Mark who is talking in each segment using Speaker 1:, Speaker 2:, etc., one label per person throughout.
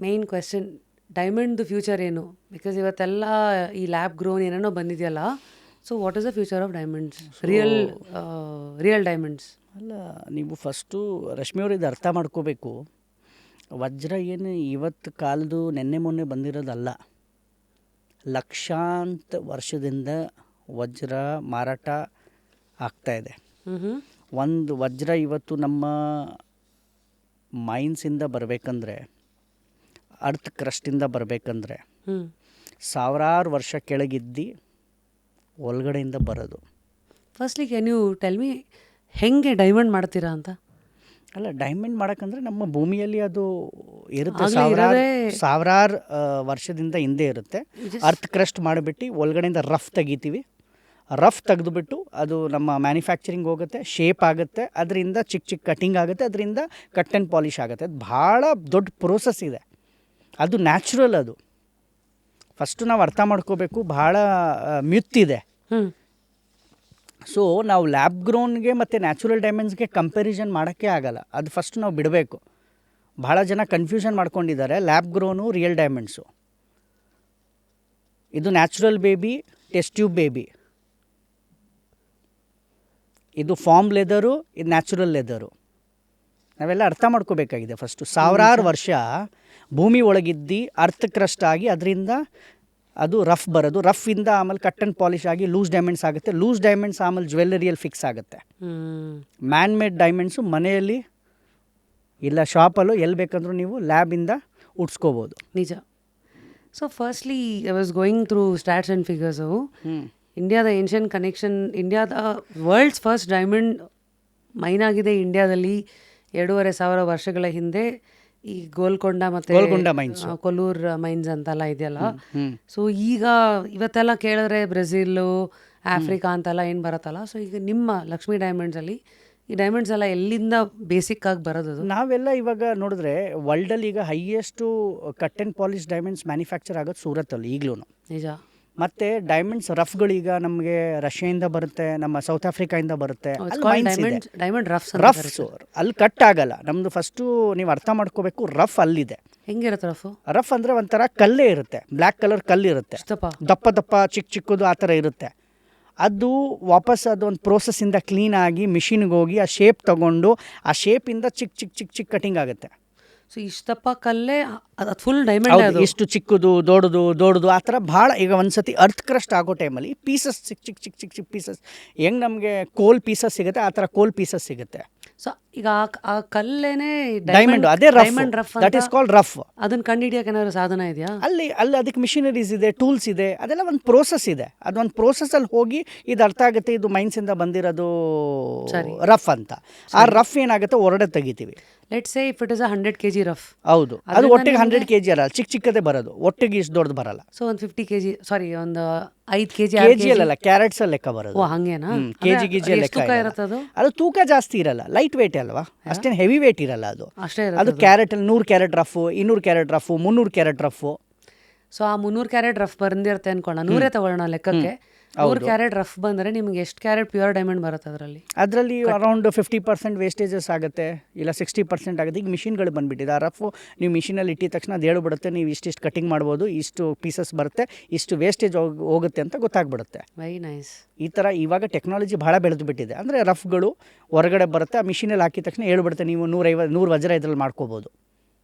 Speaker 1: Main question, ಡೈಮಂಡ್ದು future ಏನು? Because ಇವತ್ತೆಲ್ಲ ಈ ಲ್ಯಾಬ್ ಗ್ರೋನ್ ಏನೇನೋ ಬಂದಿದೆಯಲ್ಲ. So what is the future of diamonds, real diamonds?
Speaker 2: ಅಲ್ಲ, ನೀವು ಫಸ್ಟು ರಶ್ಮಿಯವರು ಇದು ಅರ್ಥ ಮಾಡ್ಕೋಬೇಕು. ವಜ್ರ ಏನು ಇವತ್ತು ಕಾಲದ್ದು ನೆನ್ನೆ ಮೊನ್ನೆ ಬಂದಿರೋದಲ್ಲ. ಲಕ್ಷಾಂತ ವರ್ಷದಿಂದ ವಜ್ರ ಮಾರಾಟ ಆಗ್ತಾಯಿದೆ. ಒಂದು ವಜ್ರ ಇವತ್ತು ನಮ್ಮ ಮೈನ್ಸಿಂದ ಬರಬೇಕಂದ್ರೆ, ಅರ್ತ್ ಕ್ರಸ್ಟಿಂದ ಬರಬೇಕಂದ್ರೆ ಸಾವಿರಾರು ವರ್ಷ ಕೆಳಗಿದ್ದು ಒಳಗಡೆಯಿಂದ ಬರೋದು.
Speaker 1: Firstly can you tell me ಹೆಂಗೆ ಡೈಮಂಡ್ ಮಾಡ್ತೀರಾ ಅಂತ?
Speaker 2: ಅಲ್ಲ, ಡೈಮಂಡ್ ಮಾಡೋಕ್ಕಂದ್ರೆ ನಮ್ಮ ಭೂಮಿಯಲ್ಲಿ ಅದು ಇರುತ್ತೆ,
Speaker 1: ಆಗ್ಲೇ
Speaker 2: ಸಾವಿರಾರು ವರ್ಷದಿಂದ ಹಿಂದೆ ಇರುತ್ತೆ. ಅರ್ತ್ ಕ್ರಸ್ಟ್ ಮಾಡಿಬಿಟ್ಟು ಒಳಗಡೆಯಿಂದ ರಫ್ ತೆಗಿತೀವಿ. ರಫ್ ತೆಗೆದುಬಿಟ್ಟು ಅದು ನಮ್ಮ ಮ್ಯಾನುಫ್ಯಾಕ್ಚರಿಂಗ್ ಹೋಗುತ್ತೆ, ಶೇಪ್ ಆಗುತ್ತೆ, ಅದರಿಂದ ಚಿಕ್ಕ ಚಿಕ್ಕ ಕಟ್ಟಿಂಗ್ ಆಗುತ್ತೆ, ಅದರಿಂದ ಕಟ್ ಆ್ಯಂಡ್ ಪಾಲಿಷ್ ಆಗುತ್ತೆ. ಅದು ಭಾಳ ದೊಡ್ಡ ಪ್ರೋಸೆಸ್ ಇದೆ, ಅದು ನ್ಯಾಚುರಲ್. ಅದು ಫಸ್ಟು ನಾವು ಅರ್ಥ ಮಾಡ್ಕೋಬೇಕು, ಭಾಳ ಮಿತ್ ಇದೆ. ಸೊ ನಾವು ಲ್ಯಾಬ್ ಗ್ರೋನ್ಗೆ ಮತ್ತು ನ್ಯಾಚುರಲ್ ಡೈಮಂಡ್ಸ್ಗೆ ಕಂಪ್ಯಾರಿಸನ್ ಮಾಡೋಕ್ಕೆ ಆಗಲ್ಲ. ಅದು ಫಸ್ಟ್ ನಾವು ಬಿಡಬೇಕು. ಭಾಳ ಜನ ಕನ್ಫ್ಯೂಷನ್ ಮಾಡ್ಕೊಂಡಿದ್ದಾರೆ ಲ್ಯಾಬ್ ಗ್ರೋನು ರಿಯಲ್ ಡೈಮಂಡ್ಸು. ಇದು natural baby, test tube baby. ಇದು ಫಾರ್ಮ್ ಲೆದರು, ಇದು ನ್ಯಾಚುರಲ್ ಲೆದರು. ನಾವೆಲ್ಲ ಅರ್ಥ ಮಾಡ್ಕೋಬೇಕಾಗಿದೆ ಫಸ್ಟು. ಸಾವಿರಾರು ವರ್ಷ ಭೂಮಿ ಒಳಗಿದ್ದು ಅರ್ತ್ ಕ್ರಸ್ಟ್ ಆಗಿ ಅದರಿಂದ ಅದು ರಫ್ ಬರೋದು. ರಫಿಂದ ಆಮೇಲೆ ಕಟ್ ಆ್ಯಂಡ್ ಪಾಲಿಷ್ ಆಗಿ ಲೂಸ್ ಡೈಮಂಡ್ಸ್ ಆಗುತ್ತೆ. ಲೂಸ್ ಡೈಮಂಡ್ಸ್ ಆಮೇಲೆ ಜ್ಯುವೆಲ್ಲರಿಯಲ್ಲಿ ಫಿಕ್ಸ್ ಆಗುತ್ತೆ. ಮ್ಯಾನ್ ಮೇಡ್ ಡೈಮಂಡ್ಸು ಮನೆಯಲ್ಲಿ ಇಲ್ಲ ಶಾಪಲ್ಲೂ ಎಲ್ಲಿ ಬೇಕಂದ್ರೂ ನೀವು ಲ್ಯಾಬಿಂದ ಉಡ್ಸ್ಕೋಬೋದು.
Speaker 1: ನಿಜ. So firstly I was going through stats and figures. ಇಂಡಿಯಾದ ಏನ್ಷಿಯನ್ ಕನೆಕ್ಷನ್, ಇಂಡಿಯಾದ ವರ್ಲ್ಡ್ಸ್ ಫಸ್ಟ್ ಡೈಮಂಡ್ ಮೈನ್ ಆಗಿದೆ ಇಂಡಿಯಾದಲ್ಲಿ 2500 ವರ್ಷಗಳ ಹಿಂದೆ. ಈ ಗೋಲ್ಕೊಂಡ ಮತ್ತು ಕೊಲ್ಲೂರ್ ಮೈನ್ಸ್ ಅಂತೆಲ್ಲ ಇದೆಯಲ್ಲ. ಸೊ ಈಗ ಇವತ್ತೆಲ್ಲ ಕೇಳಿದ್ರೆ ಬ್ರೆಜಿಲ್ಲು, ಆಫ್ರಿಕಾ ಅಂತೆಲ್ಲ ಏನು ಬರುತ್ತಲ್ಲ. ಸೊ ಈಗ ನಿಮ್ಮ ಲಕ್ಷ್ಮಿ ಡೈಮಂಡ್ಸಲ್ಲಿ ಈ ಡೈಮಂಡ್ಸ್ ಎಲ್ಲ ಎಲ್ಲಿಂದ ಬೇಸಿಕ್ ಆಗಿ ಬರೋದು?
Speaker 2: ನಾವೆಲ್ಲ ಇವಾಗ ನೋಡಿದ್ರೆ ವರ್ಲ್ಡಲ್ಲಿ ಈಗ highest cut and polish diamonds manufacture ಆಗೋದು ಸೂರತ್ತಲ್ಲಿ ಈಗಲೂ.
Speaker 1: ನಿಜ.
Speaker 2: ಮತ್ತು ಡೈಮಂಡ್ಸ್ ರಫ್ಗಳೀಗ ನಮಗೆ ರಷ್ಯಾದಿಂದ ಬರುತ್ತೆ, ನಮ್ಮ ಸೌತ್ ಆಫ್ರಿಕಾಯಿಂದ ಬರುತ್ತೆ.
Speaker 1: ಡೈಮಂಡ್
Speaker 2: ರಫ್ಸ್ ಅಲ್ಲಿ ಕಟ್ ಆಗಲ್ಲ. ನಮ್ಮದು ಫಸ್ಟು ನೀವು ಅರ್ಥ ಮಾಡ್ಕೋಬೇಕು, ರಫ್ ಅಲ್ಲಿದೆ.
Speaker 1: ಹೆಂಗಿರುತ್ತೆ ರಫ್?
Speaker 2: ರಫ್ ಅಂದರೆ ಒಂಥರ ಕಲ್ಲೇ ಇರುತ್ತೆ, ಬ್ಲ್ಯಾಕ್ ಕಲರ್ ಕಲ್ಲಿರುತ್ತೆ, ದಪ್ಪ ದಪ್ಪ ಚಿಕ್ಕ ಚಿಕ್ಕದು ಆ ಥರ ಇರುತ್ತೆ. ಅದು ವಾಪಸ್ ಅದು ಒಂದು ಪ್ರೋಸೆಸ್ಸಿಂದ ಕ್ಲೀನಾಗಿ ಮಿಷಿನ್ಗೆ ಹೋಗಿ ಆ ಶೇಪ್ ತೊಗೊಂಡು ಆ ಶೇಪಿಂದ ಚಿಕ್ಕ ಚಿಕ್ಕ ಚಿಕ್ಕ ಚಿಕ್ಕ ಕಟಿಂಗ್ ಆಗುತ್ತೆ.
Speaker 1: ಸೊ ಇಷ್ಟಪ್ಪ ಕಲ್ಲೇ ಅದು ಫುಲ್ ಡೈಮಂಡ್.
Speaker 2: ಇಷ್ಟು ಚಿಕ್ಕದು ದೊಡ್ಡದು ಆ ಥರ ಭಾಳ. ಈಗ ಒಂದು ಸತಿ ಅರ್ತ್ ಕ್ರಸ್ಟ್ ಆಗೋ ಟೈಮಲ್ಲಿ ಪೀಸಸ್ ಚಿಕ್ಕ ಚಿಕ್ಕ ಚಿಕ್ಕ ಚಿಕ್ಕ ಚಿಕ್ಕ ಪೀಸಸ್, ಹೆಂಗೆ ನಮಗೆ ಕೋಲ್ ಪೀಸಸ್ ಸಿಗುತ್ತೆ ಆ ಥರ ಕೋಲ್ ಪೀಸಸ್ ಸಿಗುತ್ತೆ.
Speaker 1: ಸೊ ಈಗ ಆ ಕಲ್ಲೇನೆ
Speaker 2: ಡೈಮಂಡ್, ಅದೇ
Speaker 1: diamond rough,
Speaker 2: that is called rough.
Speaker 1: ಅದನ್ನ ಕಂಡುಹಿಡಿಯೋಕೆ ಏನಾದ್ರು ಸಾಧನ ಇದೆಯಾ?
Speaker 2: ಅಲ್ಲಿ ಅದಕ್ಕೆ ಮಿಷಿನರೀಸ್ ಇದೆ, ಟೂಲ್ಸ್ ಇದೆ, ಅದೆಲ್ಲ ಒಂದು ಪ್ರೋಸೆಸ್ ಇದೆ. ಅದೊಂದು ಪ್ರೋಸೆಸ್ಸಲ್ಲಿ ಹೋಗಿ ಇದು ಅರ್ಥ ಆಗುತ್ತೆ, ಇದು ಮೈನ್ಸಿಂದ ಬಂದಿರೋದು ರಫ್ ಅಂತ. ಆ ರಫ್ ಏನಾಗುತ್ತೆ ಹೊರಡೆ ತೆಗಿತೀವಿ.
Speaker 1: Let's say if it is 100 kg rough.
Speaker 2: ಹೌದು, ಅದು ಒಟ್ಟಿಗೆ 100 kg ಅಲ್ಲ, ಚಿಕ್ಕ ಚಿಕ್ಕದೇ ಬರೋದು, ಒಟ್ಟಿಗೆ ಇಷ್ಟು ದೊಡ್ಡದು ಬರಲ್ಲ.
Speaker 1: ಸೊ ಒಂದು 50 kg, ಸಾರಿ ಒಂದು 5 kg
Speaker 2: ಅಲ್ಲ, ಕ್ಯಾರೆಟ್ಸ್ ಅಲ್ಲಿ ಲೆಕ್ಕ ಬರೋದು.
Speaker 1: ಓ ಹಂಗೇನಾ?
Speaker 2: ಕೆಜಿ ಲೆಕ್ಕ
Speaker 1: ಇರುತ್ತೆ
Speaker 2: ಅದು ತೂಕ ಜಾಸ್ತಿ ಇರಲ್ಲ, ಲೈಟ್ ವೇಟ್ ಅಲ್ವಾ, ಅಷ್ಟೇನು ಹೆವಿ ವೇಟ್ ಇರಲ್ಲ ಅದು.
Speaker 1: ಅಷ್ಟೇ
Speaker 2: ಅದು ಕ್ಯಾರೆಟ್ ಅಲ್ಲಿ 100 carrot rough, 200 carrot rough, 300 carrot rough.
Speaker 1: So ಆ 300 ಕ್ಯಾರೆಟ್ ರಫ್ ಬಂದಿರುತ್ತೆ ಅನ್ಕೋಣ, 100 ತಗೊಳ್ಳೋಣ ಲೆಕ್ಕಕ್ಕೆ. 100 ಕ್ಯಾರೆಟ್ ರಫ್ ಬಂದರೆ ನಿಮ್ಗೆ ಎಷ್ಟು ಕ್ಯಾರೆಟ್ ಪ್ಯೂರ್ ಡೈಮಂಡ್ ಬರುತ್ತೆ ಅದರಲ್ಲಿ?
Speaker 2: ಅರೌಂಡ್ 50% ವೇಸ್ಟೇಜಸ್ ಆಗುತ್ತೆ, ಇಲ್ಲ 60% ಆಗುತ್ತೆ. ಈಗ ಮಿಷಿನ್ಗಳು ಬಂದುಬಿಟ್ಟಿದೆ. ಆ ರಫ್ ನೀವು ಮಿಷಿನಲ್ಲಿ ಇಟ್ಟಿದ ತಕ್ಷಣ ಅದು ಹೇಳ್ಬಿಡುತ್ತೆ, ನೀವು ಇಷ್ಟಿಷ್ಟು ಕಟಿಂಗ್ ಮಾಡ್ಬೋದು, ಇಷ್ಟು ಪೀಸಸ್ ಬರುತ್ತೆ, ಇಷ್ಟು ವೇಸ್ಟೇಜ್ ಹೋಗುತ್ತೆ ಅಂತ ಗೊತ್ತಾಗ್ಬಿಡುತ್ತೆ.
Speaker 1: Very nice.
Speaker 2: ಈ ಥರ ಇವಾಗ ಟೆಕ್ನಾಲಜಿ ಭಾಳ ಬೆಳೆದು ಬಿಟ್ಟಿದೆ. ಅಂದರೆ ರಫ್ಗಳು ಹೊರಗಡೆ ಬರುತ್ತೆ, ಆ ಮಿಷಿನಲ್ಲಿ ಹಾಕಿದ ತಕ್ಷಣ ಹೇಳ್ಬಿಡುತ್ತೆ, ನೀವು 100 ವಜ್ರ ಇದ್ರಲ್ಲಿ ಮಾಡ್ಕೋಬೋದು,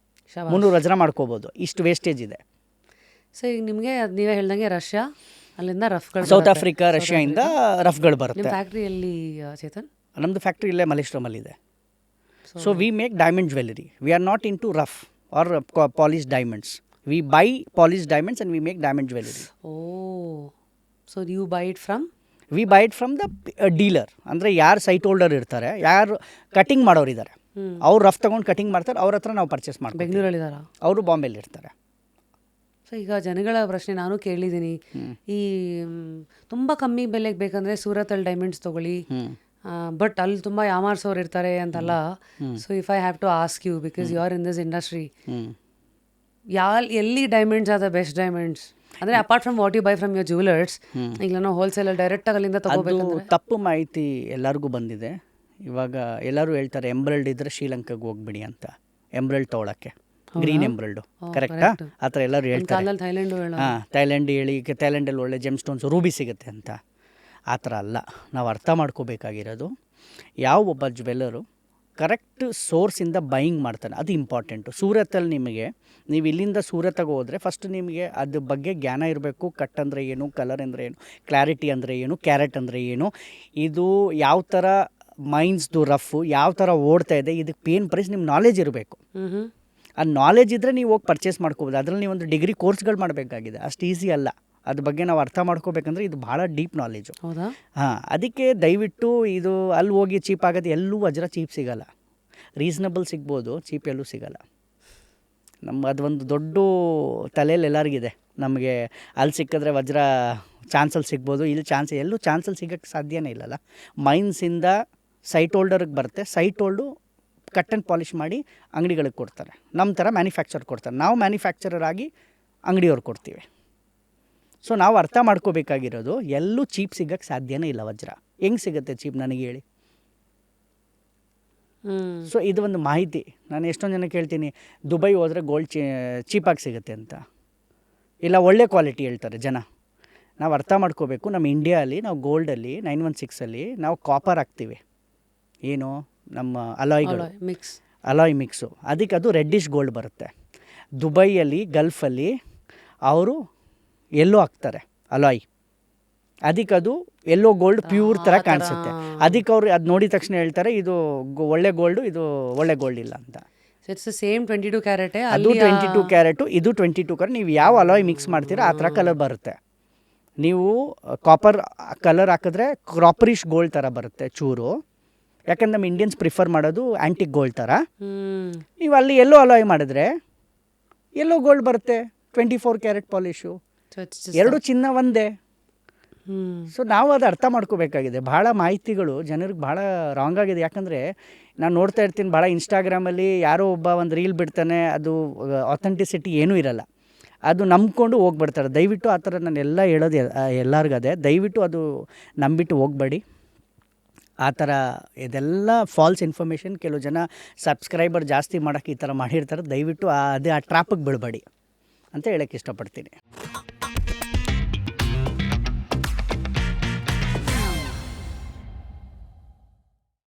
Speaker 2: 300 ವಜ್ರ ಮಾಡ್ಕೋಬೋದು, ಇಷ್ಟು ವೇಸ್ಟೇಜ್ ಇದೆ.
Speaker 1: ಸೊ ಈಗ ನಿಮಗೆ ಅದು ನೀವೇ ಹೇಳ್ದಂಗೆ ರಷ್ಯಾ ಅಲ್ಲಿಂದ ರಫ್ಗಳು,
Speaker 2: ಸೌತ್ ಆಫ್ರಿಕಾ, ರಷ್ಯಾಯಿಂದ ರಫ್ಗಳು ಬರುತ್ತೆ.
Speaker 1: ನಿಮ್ಮ ಫ್ಯಾಕ್ಟ್ರಿಯಲ್ಲಿ ಚೇತನ್?
Speaker 2: ನಮ್ಮದು ಫ್ಯಾಕ್ಟ್ರಿ ಇಲ್ಲೇ ಮಲೇಶ್ವರಮಲ್ಲಿದೆ. So we make diamond jewellery. We are not into rough or polish diamonds. We buy polish diamonds and we make diamond jewellery.
Speaker 1: Oh, so you buy it from?
Speaker 2: We buy it from the dealer. ಅಂದರೆ ಯಾರು site holder ಇರ್ತಾರೆ, ಯಾರು cutting ಮಾಡೋರು ಇದ್ದಾರೆ, ಅವ್ರು rough ತೊಗೊಂಡು cutting ಮಾಡ್ತಾರೆ, ಅವ್ರ ಹತ್ರ ನಾವು ಪರ್ಚೇಸ್ ಮಾಡ್ತೀವಿ.
Speaker 1: ಬೆಂಗಳೂರಲ್ಲಿದ್ದಾರ?
Speaker 2: ಅವರು ಬಾಂಬೆಲಿ ಇರ್ತಾರೆ.
Speaker 1: ಸೊ ಈಗ ಜನಗಳ ಪ್ರಶ್ನೆ ನಾನು ಕೇಳಿದ್ದೀನಿ, ಈ ತುಂಬ ಕಮ್ಮಿ ಬೆಲೆಗೆ ಬೇಕಂದರೆ ಸೂರತಲ್ಲಿ ಡೈಮಂಡ್ಸ್ ತೊಗೊಳ್ಳಿ, ಬಟ್ ಅಲ್ಲಿ ತುಂಬ ಯಾಮಾರ್ಸೋರು ಇರ್ತಾರೆ ಅಂತಲ್ಲ. So if I have to ask you, because you are in this industry, ಎಲ್ಲಿ diamonds are the best diamonds? ಅಂದರೆ apart from what you buy from your jewellers, ಈಗ ನಾವು ಹೋಲ್ಸೇಲಲ್ಲಿ ಡೈರೆಕ್ಟಾಗಿ ಅಲ್ಲಿಂದ ತೊಗೋಬೇಕಂದ್ರೆ?
Speaker 2: ತಪ್ಪು ಮಾಹಿತಿ ಎಲ್ಲರಿಗೂ ಬಂದಿದೆ. ಇವಾಗ ಎಲ್ಲರೂ ಹೇಳ್ತಾರೆ ಎಂಬ್ರಲ್ಡ್ ಇದ್ದರೆ ಶ್ರೀಲಂಕಾಗೆ ಹೋಗ್ಬಿಡಿ ಅಂತ, ಎಂಬ್ರಲ್ಡ್ ತೊಗೊಳಕ್ಕೆ. ಗ್ರೀನ್ ಎಂಬ್ರಲ್ಡು, ಕರೆಕ್ಟಾ? ಆ ಥರ ಎಲ್ಲರೂ ಹೇಳ್ತಾರೆ.
Speaker 1: ಕಾಲದಲ್ಲಿ ಥೈಲ್ಯಾಂಡ್
Speaker 2: ಹಾಂ, ಥೈಲ್ಯಾಂಡ್ ಹೇಳಿ, ಥೈಲ್ಯಾಂಡಲ್ಲಿ ಒಳ್ಳೆ ಜೆಮ್ ಸ್ಟೋನ್ಸ್ ರೂಬಿ ಸಿಗುತ್ತೆ ಅಂತ. ಆ ಥರ ಅಲ್ಲ. ನಾವು ಅರ್ಥ ಮಾಡ್ಕೋಬೇಕಾಗಿರೋದು, ಯಾವ ಒಬ್ಬ ಜ್ಯುವೆಲ್ಲರು ಕರೆಕ್ಟ್ ಸೋರ್ಸಿಂದ ಬೈಯಿಂಗ್ ಮಾಡ್ತಾನೆ, ಅದು ಇಂಪಾರ್ಟೆಂಟು. ಸೂರತ್ತಲ್ಲಿ ನಿಮಗೆ, ನೀವು ಇಲ್ಲಿಂದ ಸೂರತ್ಗೆ ಹೋದರೆ ಫಸ್ಟ್ ನಿಮಗೆ ಅದ್ರ ಬಗ್ಗೆ ಜ್ಞಾನ ಇರಬೇಕು. ಕಟ್ ಅಂದರೆ ಏನು, ಕಲರ್ ಅಂದರೆ ಏನು, ಕ್ಲಾರಿಟಿ ಅಂದರೆ ಏನು, ಕ್ಯಾರೆಟ್ ಅಂದರೆ ಏನು, ಇದು ಯಾವ ಥರ ಮೈನ್ಸ್ದು ರಫು ಯಾವ ಥರ ಓಡ್ತಾ ಇದೆ, ಇದಕ್ಕೆ ಪೇನ್ ಪ್ರೈಸ್ ನಿಮ್ಮ ನಾಲೆಜ್ ಇರಬೇಕು. ಆ ನಾಲೆಜ್ ಇದ್ದರೆ ನೀವು ಹೋಗಿ ಪರ್ಚೇಸ್ ಮಾಡ್ಕೋಬೋದು. ಅದರಲ್ಲಿ ನೀವು ಒಂದು ಡಿಗ್ರಿ ಕೋರ್ಸ್ಗಳು ಮಾಡಬೇಕಾಗಿದೆ, ಅಷ್ಟು ಈಸಿ ಅಲ್ಲ. ಅದ್ರ ಬಗ್ಗೆ ನಾವು ಅರ್ಥ ಮಾಡ್ಕೋಬೇಕಂದ್ರೆ ಇದು ಭಾಳ ಡೀಪ್ ನಾಲೆಜು.
Speaker 1: ಹೌದಾ?
Speaker 2: ಹಾಂ, ಅದಕ್ಕೆ ದಯವಿಟ್ಟು ಇದು ಅಲ್ಲಿ ಹೋಗಿ ಚೀಪ್ ಆಗೋದು, ಎಲ್ಲೂ ವಜ್ರ ಚೀಪ್ ಸಿಗೋಲ್ಲ. ರೀಸನಬಲ್ ಸಿಗ್ಬೋದು, ಚೀಪ್ ಎಲ್ಲೂ ಸಿಗೋಲ್ಲ. ಅದೊಂದು ದೊಡ್ಡ ತಲೆಯಲ್ಲಿ ಎಲ್ಲರಿಗಿದೆ, ನಮಗೆ ಅಲ್ಲಿ ಸಿಕ್ಕಿದ್ರೆ ವಜ್ರ ಚಾನ್ಸಲ್ಲಿ ಸಿಗ್ಬೋದು, ಇಲ್ಲಿ ಎಲ್ಲೂ ಚಾನ್ಸಲ್ಲಿ ಸಿಗೋಕ್ಕೆ ಸಾಧ್ಯನೇ ಇಲ್ಲಲ್ಲ. ಮೈನ್ಸಿಂದ ಸೈಟ್ ಹೋಲ್ಡರ್ಗೆ ಬರುತ್ತೆ, site hold cut and polish ಮಾಡಿ ಅಂಗಡಿಗಳಿಗೆ ಕೊಡ್ತಾರೆ. ನಮ್ಮ ಥರ ಮ್ಯಾನುಫ್ಯಾಕ್ಚರ್ ಕೊಡ್ತಾರೆ, ನಾವು ಮ್ಯಾನುಫ್ಯಾಕ್ಚರರ್ ಆಗಿ ಅಂಗಡಿಯವ್ರು ಕೊಡ್ತೀವಿ. ಸೊ ನಾವು ಅರ್ಥ ಮಾಡ್ಕೋಬೇಕಾಗಿರೋದು, ಎಲ್ಲೂ ಚೀಪ್ ಸಿಗೋಕ್ಕೆ ಸಾಧ್ಯನೇ ಇಲ್ಲ. ವಜ್ರ ಹೆಂಗೆ ಸಿಗುತ್ತೆ ಚೀಪ್ ನನಗೆ ಹೇಳಿ? ಸೊ ಇದು ಒಂದು ಮಾಹಿತಿ. ನಾನು ಎಷ್ಟೊಂದು ಜನ ಕೇಳ್ತೀನಿ, ದುಬೈ ಹೋದರೆ ಗೋಲ್ಡ್ ಚೀಪಾಗಿ ಸಿಗುತ್ತೆ ಅಂತ. ಇಲ್ಲ, ಒಳ್ಳೆ ಕ್ವಾಲಿಟಿ ಹೇಳ್ತಾರೆ ಜನ. ನಾವು ಅರ್ಥ ಮಾಡ್ಕೋಬೇಕು, ನಮ್ಮ ಇಂಡಿಯಾದಲ್ಲಿ ನಾವು ಗೋಲ್ಡಲ್ಲಿ 916ಅಲ್ಲಿ ನಾವು ಕಾಪರ್ ಹಾಕ್ತೀವಿ. ಏನು, ನಮ್ಮ ಅಲಾಯ್ಗಳು, ಅಲಾಯ್ ಮಿಕ್ಸು, ಅದಕ್ಕೆ ಅದು ರೆಡ್ಡಿಶ್ ಗೋಲ್ಡ್ ಬರುತ್ತೆ. ದುಬೈಯಲ್ಲಿ, ಗಲ್ಫಲ್ಲಿ ಅವರು ಎಲ್ಲೋ ಹಾಕ್ತಾರೆ ಅಲಾಯ್, ಅದಕ್ಕೆ ಅದು ಎಲ್ಲೋ ಗೋಲ್ಡ್ ಪ್ಯೂರ್ ಥರ ಕಾಣಿಸುತ್ತೆ. ಅದಕ್ಕೆ ಅವ್ರು ಅದು ನೋಡಿದ ತಕ್ಷಣ ಹೇಳ್ತಾರೆ ಇದು ಒಳ್ಳೆ ಗೋಲ್ಡು, ಇದು ಒಳ್ಳೆ ಗೋಲ್ಡ್ ಇಲ್ಲ ಅಂತ.
Speaker 1: ಸೇಮ್ 22 ಕ್ಯಾರೆಟ್,
Speaker 2: ಅದು 22 ಕ್ಯಾರೆಟು, ಇದು 22 ಕ್ಯಾರೆಟ್. ನೀವು ಯಾವ ಅಲಾಯ್ ಮಿಕ್ಸ್ ಮಾಡ್ತೀರಾ ಆ ಥರ ಕಲರ್ ಬರುತ್ತೆ. ನೀವು ಕಾಪರ್ ಕಲರ್ ಹಾಕಿದ್ರೆ ಕ್ರಾಪರಿಶ್ ಗೋಲ್ಡ್ ಥರ ಬರುತ್ತೆ ಚೂರು. ಯಾಕಂದ್ರೆ ನಮ್ಮ ಇಂಡಿಯನ್ಸ್ ಪ್ರಿಫರ್ ಮಾಡೋದು ಆ್ಯಂಟಿಕ್ ಗೋಲ್ಡ್ ಥರ. ನೀವು ಅಲ್ಲಿ ಎಲ್ಲೋ ಅಲಾಯ್ ಮಾಡಿದ್ರೆ ಎಲ್ಲೋ ಗೋಲ್ಡ್ ಬರುತ್ತೆ, 24 ಕ್ಯಾರೆಟ್ ಪಾಲಿಶು, ಎರಡು ಚಿನ್ನ ಒಂದೇ. ಸೊ ನಾವು ಅದು ಅರ್ಥ ಮಾಡ್ಕೋಬೇಕಾಗಿದೆ. ಭಾಳ ಮಾಹಿತಿಗಳು ಜನರಿಗೆ ಭಾಳ ರಾಂಗ್ ಆಗಿದೆ. ಯಾಕಂದರೆ ನಾನು ನೋಡ್ತಾ ಇರ್ತೀನಿ, ಭಾಳ ಇನ್ಸ್ಟಾಗ್ರಾಮಲ್ಲಿ ಯಾರೋ ಒಬ್ಬ ಒಂದು ರೀಲ್ ಬಿಡ್ತಾನೆ, ಅದು ಅಥೆಂಟಿಸಿಟಿ ಏನೂ ಇರಲ್ಲ, ಅದು ನಂಬ್ಕೊಂಡು ಹೋಗ್ಬಿಡ್ತಾರೆ. ದಯವಿಟ್ಟು ಆ ಥರ ನಾನು ಎಲ್ಲ ಹೇಳೋದು ಎಲ್ಲರಿಗದೆ, ದಯವಿಟ್ಟು ಅದು ನಂಬಿಟ್ಟು ಹೋಗಬೇಡಿ. ಆ ಥರ ಇದೆಲ್ಲ ಫಾಲ್ಸ್ ಇನ್ಫಾರ್ಮೇಷನ್. ಕೆಲವು ಜನ ಸಬ್ಸ್ಕ್ರೈಬರ್ ಜಾಸ್ತಿ ಮಾಡೋಕ್ಕೆ ಈ ಥರ ಮಾಡಿರ್ತಾರೆ. ದಯವಿಟ್ಟು ಆ ಟ್ರಾಪಿಗೆ ಬೀಳಬೇಡಿ ಅಂತ ಹೇಳೋಕ್ಕೆ ಇಷ್ಟಪಡ್ತೀನಿ.